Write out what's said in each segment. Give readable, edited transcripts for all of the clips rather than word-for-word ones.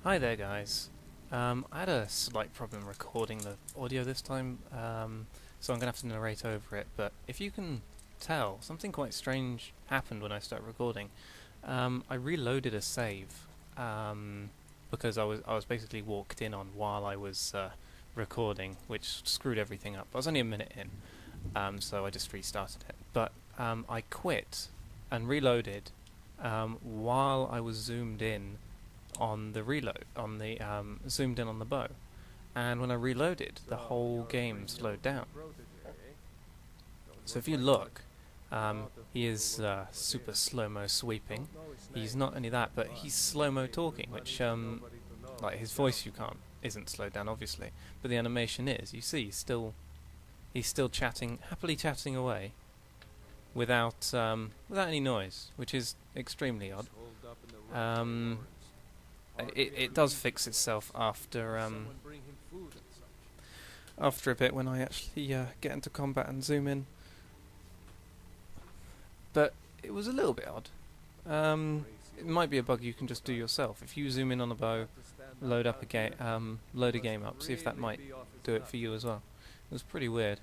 Hi there, guys. I had a slight problem recording the audio this time, so I'm going to have to narrate over it. But if you can tell, something quite strange happened when I started recording. I reloaded a save because I was basically walked in on while I was recording, which screwed everything up. I was only a minute in, so I just restarted it. But I quit and reloaded while I was zoomed in on the reload, on the zoomed in on the bow, and when I reloaded, the whole game slowed down. So if you look, he is super slow-mo sweeping. He's not only that, but he's slow-mo talking, which like his voice isn't slowed down obviously, but the animation is. You see, he's still chatting, happily chatting away, without any noise, which is extremely odd. It does fix itself after a bit when I actually get into combat and zoom in. But it was a little bit odd. It might be a bug you can just do yourself. If you zoom in on a bow, load a game up, see if that might do it for you as well. It was pretty weird.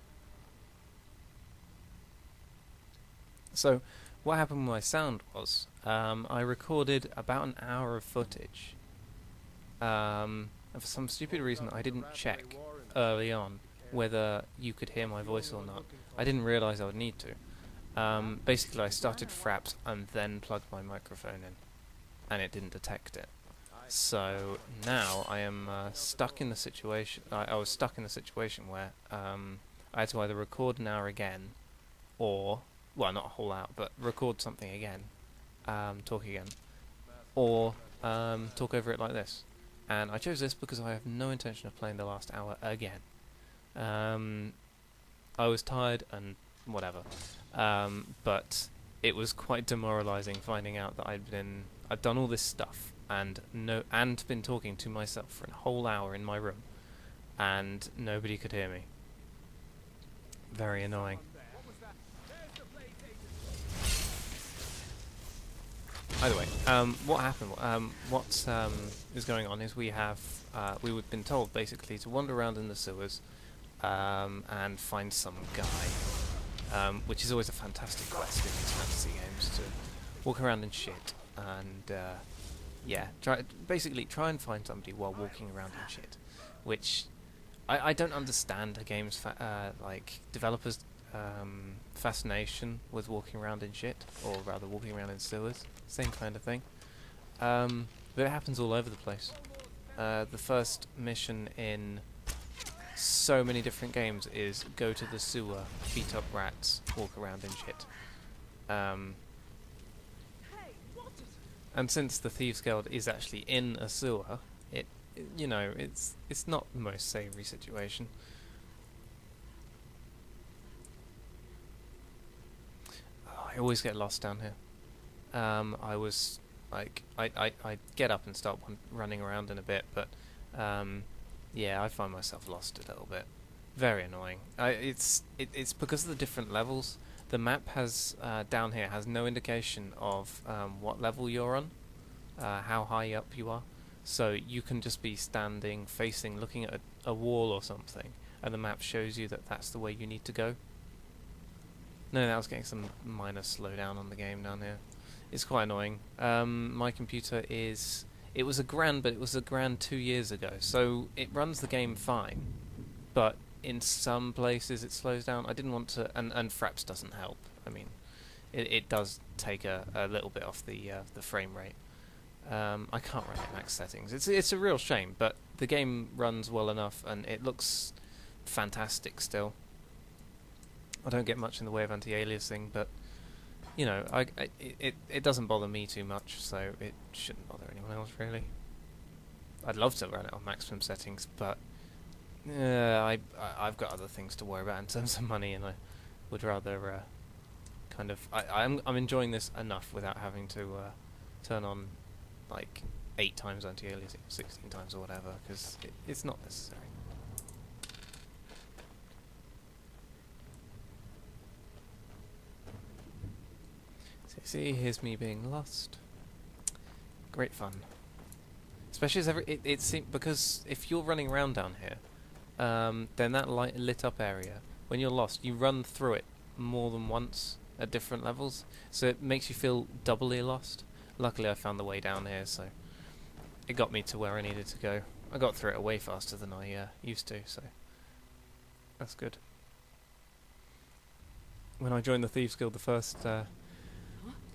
So what happened with my sound was I recorded about an hour of footage. And for some stupid reason I didn't check early on whether you could hear my voice or not. I didn't realise I would need to. Basically I started Fraps and then plugged my microphone in, and it didn't detect it. So now I am stuck in the situation. I was stuck in the situation where I had to either record an hour again, or, well, not a whole hour, but record something again, talk again, or talk over it like this. And I chose this because I have no intention of playing the last hour again. I was tired and whatever, but it was quite demoralising finding out that I'd done all this stuff and been talking to myself for a whole hour in my room, and nobody could hear me. Very annoying. Either way, what happened? What is going on is we've been told basically to wander around in the sewers and find some guy, which is always a fantastic quest in these fantasy games, to walk around and shit and try and find somebody while walking around and shit, which I don't understand a game's like developers' fascination with walking around in shit, or rather walking around in sewers. Same kind of thing. But it happens all over the place. The first mission in so many different games is go to the sewer, beat up rats, walk around in shit. And since the Thieves Guild is actually in a sewer, it's not the most savoury situation. Oh, I always get lost down here. I was like, I get up and start running around in a bit, but yeah, I find myself lost a little bit. Very annoying. It's because of the different levels. The map has down here has no indication of what level you're on, how high up you are. So you can just be standing, looking at a wall or something, and the map shows you that that's the way you need to go. No, I was getting some minor slowdown on the game down here. It's quite annoying. My computer it was a Grand, but it was a Grand 2 years ago, so it runs the game fine, but in some places it slows down. I didn't want to, and Fraps doesn't help. I mean, it does take a little bit off the frame rate. I can't run it max settings. It's a real shame, but the game runs well enough, and it looks fantastic still. I don't get much in the way of anti-aliasing, but you know, it doesn't bother me too much, so it shouldn't bother anyone else really. I'd love to run it on maximum settings, but I've got other things to worry about in terms of money, and I would rather I'm enjoying this enough without having to turn on like 8 times anti-aliasing, 16 times or whatever, because it's not necessary. See, here's me being lost. Great fun. Especially as it seems, because if you're running around down here, then that lit up area, when you're lost, you run through it more than once at different levels, so it makes you feel doubly lost. Luckily, I found the way down here, so it got me to where I needed to go. I got through it way faster than I used to, so that's good. When I joined the Thieves Guild, the first,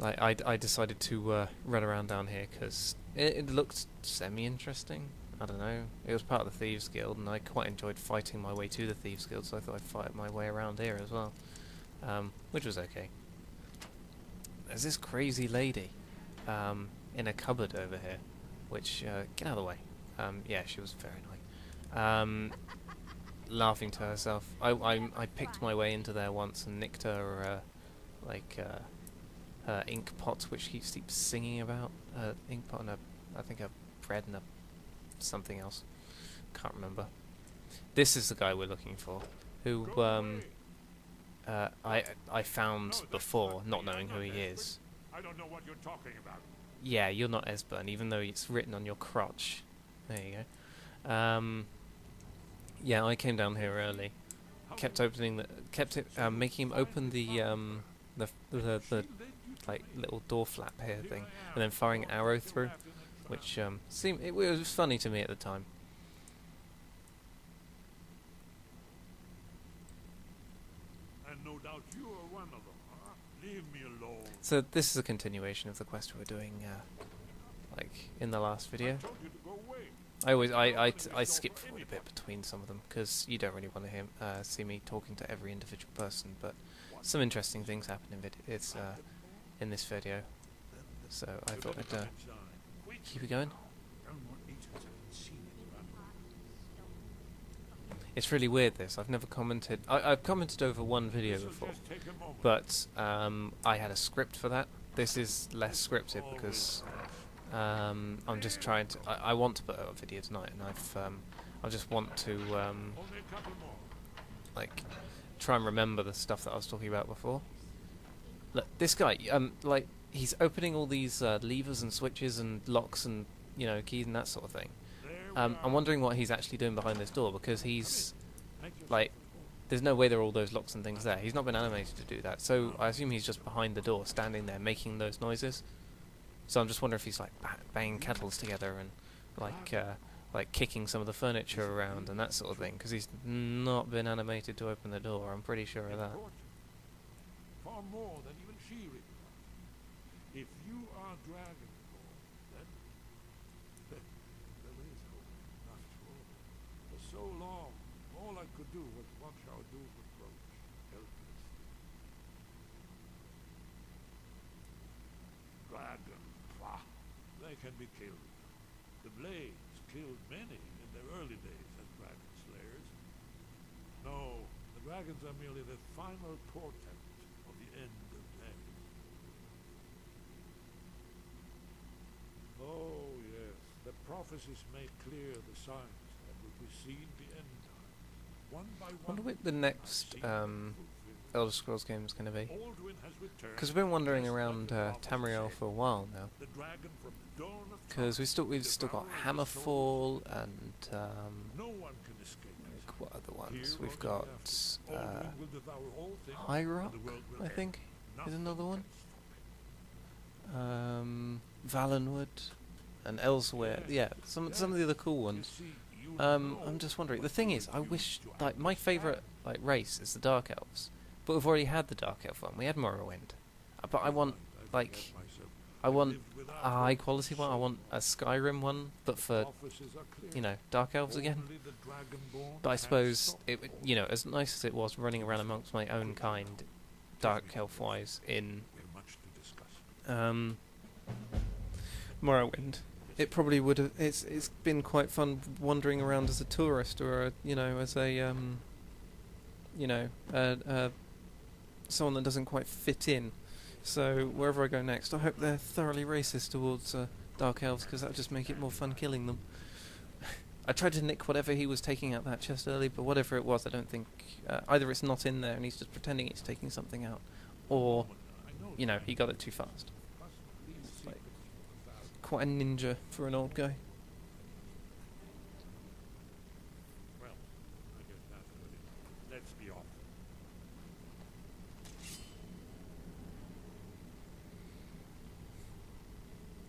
I decided to run around down here because it looked semi-interesting. I don't know. It was part of the Thieves Guild, and I quite enjoyed fighting my way to the Thieves Guild, so I thought I'd fight my way around here as well, which was okay. There's this crazy lady in a cupboard over here, which, get out of the way. Yeah, she was very annoying. Laughing to herself. I picked my way into there once and nicked her, her ink pot, which she keeps singing about. Ink pot and I think a bread and a something else. Can't remember. This is the guy we're looking for, who I found before, not knowing who he is. I don't know what you're talking about. Yeah, you're not Esbern, even though it's written on your crotch. There you go. Yeah, I came down here early. Kept making him open the like little door flap here thing, and then firing an arrow through, which seemed it was funny to me at the time. And no doubt you are one of them, huh? Leave me alone. So this is a continuation of the quest we were doing, like in the last video. I told you to go away. I skip forward a bit between some of them because you don't really want to see me talking to every individual person, but some interesting things happen in this video, so I thought I'd keep it going. It's really weird, this. I've never commented. I've commented over one video before, but I had a script for that. This is less scripted because I'm just trying to. I want to put out a video tonight, and I just want to like try and remember the stuff that I was talking about before. Look, this guy, like he's opening all these levers and switches and locks and keys and that sort of thing. I'm wondering what he's actually doing behind this door, because he's like, there's no way there are all those locks and things there. He's not been animated to do that, so I assume he's just behind the door, standing there, making those noises. So I'm just wondering if he's like banging kettles together and like kicking some of the furniture around and that sort of thing, because he's not been animated to open the door. I'm pretty sure of that. Far more than even she requires. If you are Dragonborn, then there is hope, after all. For so long, all I could do was watch our doom approach, helplessly. Dragon, pah, they can be killed. The Blades killed many in their early days as dragon slayers. No, the dragons are merely the final portent of the end of days. Oh, yes, the prophecies make clear the signs that will precede the end time. One by one, I wonder what the next Elder Scrolls game is going to be. Alduin has returned. Because we've been wandering around Tamriel for a while now. The dragon from the dawn of Because we've still got Hammerfall and no one can escape it. what other ones? Here We've or got hereafter, Alduin will devour all things, High and Rock, the world will I end. think, is Nothing another one. can stop it. Valenwood and Elsewhere. Yeah, some of the other cool ones. You see, you I'm know just wondering. The what thing you is, I wish refuse to like my favourite like race is the Dark Elves, but we've already had the Dark Elf one. We had Morrowind, but I want like a high quality one. I want a Skyrim one, but for Dark Elves again. But I suppose it as nice as it was running around amongst my own kind, Dark Elf wise in Morrowind, it probably would have. It's been quite fun wandering around as a tourist or as a someone that doesn't quite fit in. So wherever I go next, I hope they're thoroughly racist towards Dark Elves, because that'll just make it more fun killing them. I tried to nick whatever he was taking out that chest early, but whatever it was, I don't think either it's not in there and he's just pretending he's taking something out, or he got it too fast. It's like quite a ninja for an old guy.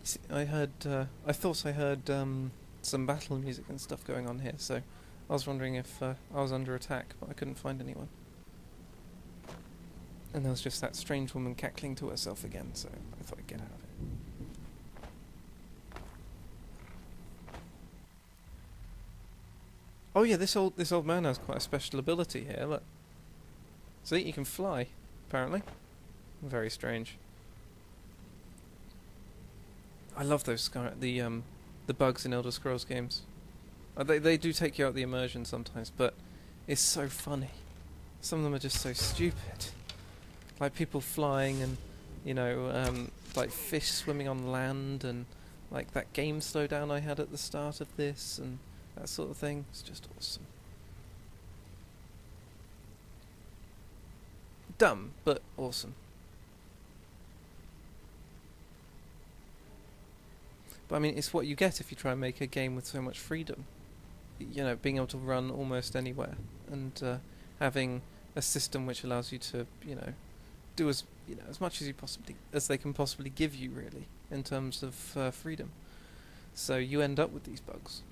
See, I heard. I thought I heard some battle music and stuff going on here, so I was wondering if I was under attack, but I couldn't find anyone. And there was just that strange woman cackling to herself again, so I thought I'd get out of it. Oh yeah, this old man has quite a special ability here. Look, see, you can fly. Apparently, very strange. I love those the bugs in Elder Scrolls games. They do take you out of the immersion sometimes, but it's so funny. Some of them are just so stupid. Like people flying and, you know, like fish swimming on land and like that game slowdown I had at the start of this and that sort of thing. It's just awesome. Dumb, but awesome. But I mean, it's what you get if you try and make a game with so much freedom. You know, being able to run almost anywhere and having a system which allows you to, you know, do as much as they can possibly give you, really, in terms of freedom. So you end up with these bugs,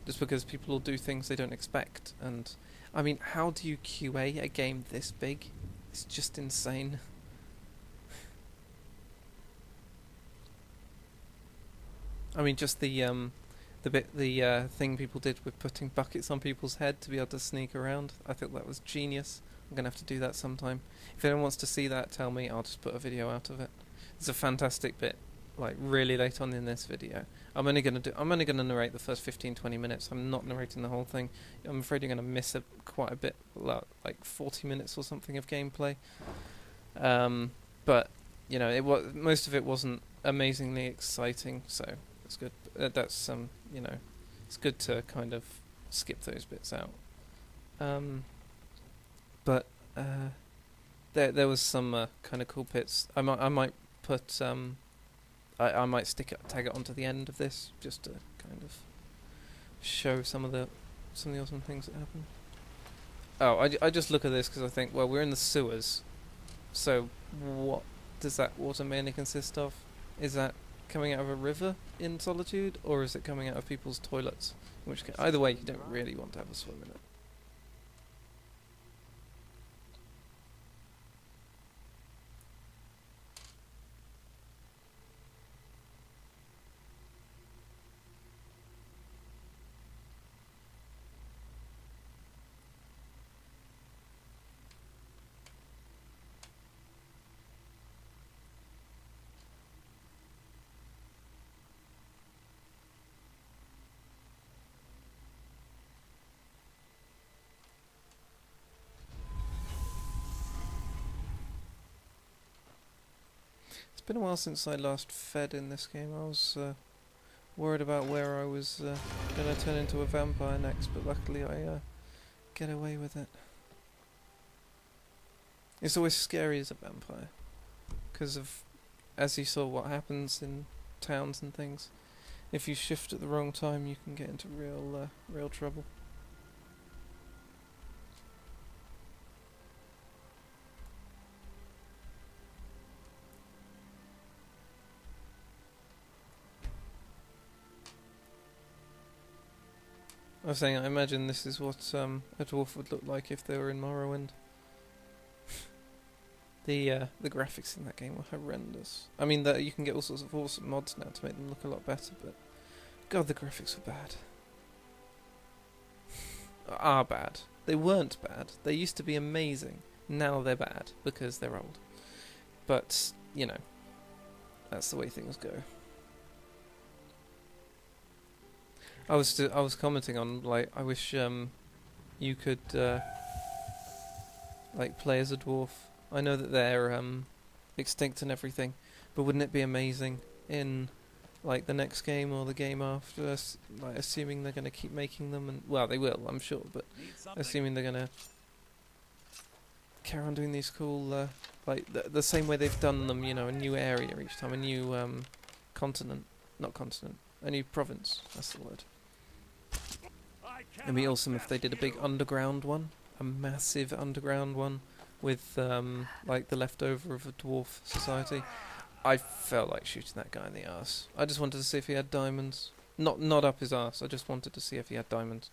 just because people will do things they don't expect. And I mean, how do you QA a game this big? It's just insane. I mean, just the thing people did with putting buckets on people's head to be able to sneak around. I thought that was genius. I'm gonna have to do that sometime. If anyone wants to see that, tell me. I'll just put a video out of it. It's a fantastic bit, like really late on in this video. I'm only gonna narrate the first 15-20 minutes. I'm not narrating the whole thing. I'm afraid you're gonna miss quite a bit, like 40 minutes or something of gameplay. But you know, most of it wasn't amazingly exciting, so it's good. That's you know, it's good to kind of skip those bits out. But there was some kind of cool bits. I might put I might tag it onto the end of this just to kind of show some of the awesome things that happen. Oh, I just look at this because I think, well, we're in the sewers, so what does that water mainly consist of? Is that coming out of a river in Solitude, or is it coming out of people's toilets? In which case, either way, you don't really want to have a swim in it. It's been a while since I last fed in this game. I was worried about where I was going to turn into a vampire next, but luckily I get away with it. It's always scary as a vampire, because of, as you saw, what happens in towns and things. If you shift at the wrong time, you can get into real trouble. I was saying, I imagine this is what a dwarf would look like if they were in Morrowind. The graphics in that game were horrendous. I mean, you can get all sorts of awesome mods now to make them look a lot better, but God, the graphics were bad. Are bad. They weren't bad. They used to be amazing. Now they're bad because they're old. But you know, that's the way things go. I was commenting on, like, I wish you could like play as a dwarf. I know that they're extinct and everything, but wouldn't it be amazing in like the next game or the game after, like, assuming they're going to keep making them, and well, they will, I'm sure, but assuming they're going to carry on doing these cool like the same way they've done them, you know, a new area each time, a new continent, not continent, a new province, that's the word. It'd be awesome if they did a big underground one, a massive underground one, with like the leftover of a dwarf society. I felt like shooting that guy in the arse. I just wanted to see if he had diamonds. Not up his arse. I just wanted to see if he had diamonds.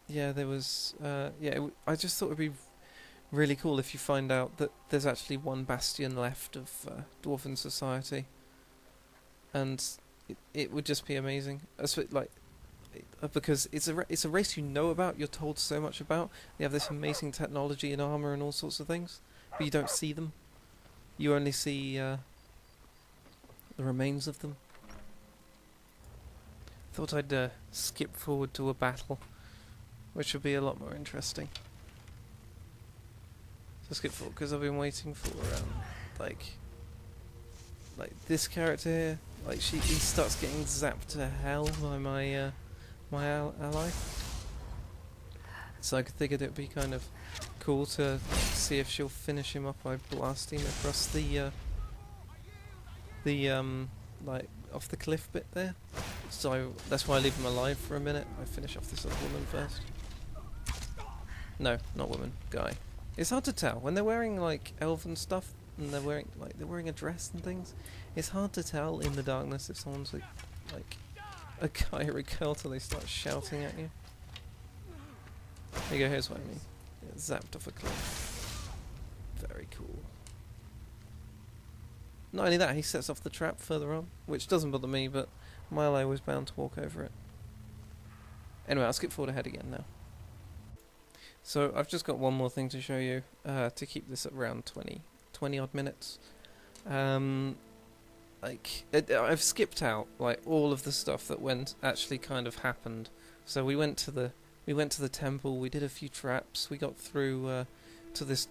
Yeah, there was. I just thought it'd be really cool if you find out that there's actually one bastion left of Dwarven society, and it would just be amazing. Because it's a race you know about, you're told so much about. They have this amazing technology and armor and all sorts of things, but you don't see them. You only see the remains of them. Thought I'd skip forward to a battle, which would be a lot more interesting. So skip forward because I've been waiting for like this character here. Like he starts getting zapped to hell by my ally. So I figured it'd be kind of cool to see if she'll finish him off by blasting across the like off the cliff bit there. So that's why I leave him alive for a minute. I finish off this other woman first. No, not woman, guy. It's hard to tell when they're wearing like elven stuff and they're wearing a dress and things. It's hard to tell in the darkness if someone's like a guy or a girl till they start shouting at you. There you go. Here's what I mean. Get zapped off a cliff. Very cool. Not only that, he sets off the trap further on, which doesn't bother me, but my ally was bound to walk over it. Anyway, I'll skip forward ahead again now. So I've just got one more thing to show you to keep this at around 20 odd minutes. I've skipped out like all of the stuff that actually kind of happened. So we went to the temple. We did a few traps. We got through to this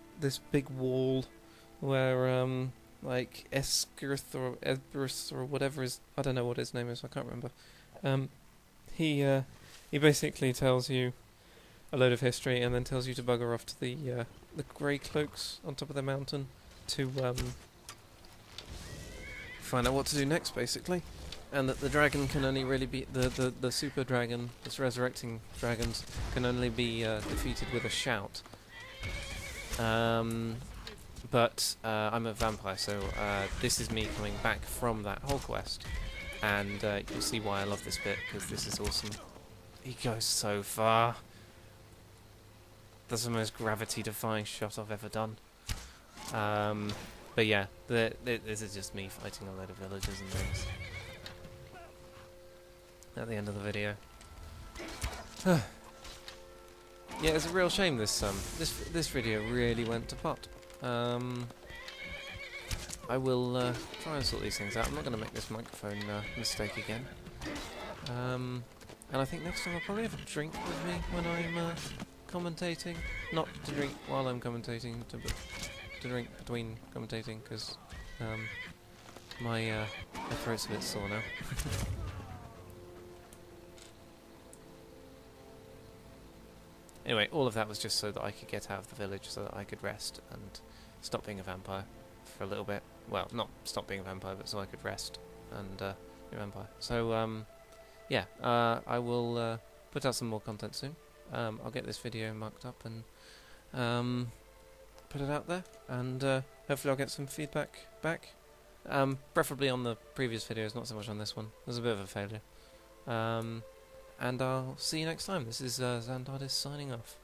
big wall where like Esgirth or Edbrus or whatever I don't know what his name is. I can't remember. He basically tells you a load of history and then tells you to bugger off to the grey cloaks on top of the mountain to find out what to do next, basically. And that the dragon can only really be the super dragon, this resurrecting dragons can only be defeated with a shout. But I'm a vampire, so this is me coming back from that whole quest, and you'll see why I love this bit, because this is awesome. He goes so far. That's the most gravity-defying shot I've ever done. But yeah, this is just me fighting a load of villagers and things. At the end of the video. Yeah, it's a real shame this video really went to pot. I will try and sort these things out. I'm not going to make this microphone mistake again. And I think next time I'll probably have a drink with me when I'm commentating. Not to drink while I'm commentating, to drink between commentating, because my throat's a bit sore now. Anyway, all of that was just so that I could get out of the village, so that I could rest and stop being a vampire for a little bit. Well, not stop being a vampire, but so I could rest and be a vampire. So, yeah, I will put out some more content soon. I'll get this video marked up and put it out there, and hopefully I'll get some feedback back. Preferably on the previous videos, not so much on this one. It was a bit of a failure. And I'll see you next time. This is zantardis signing off.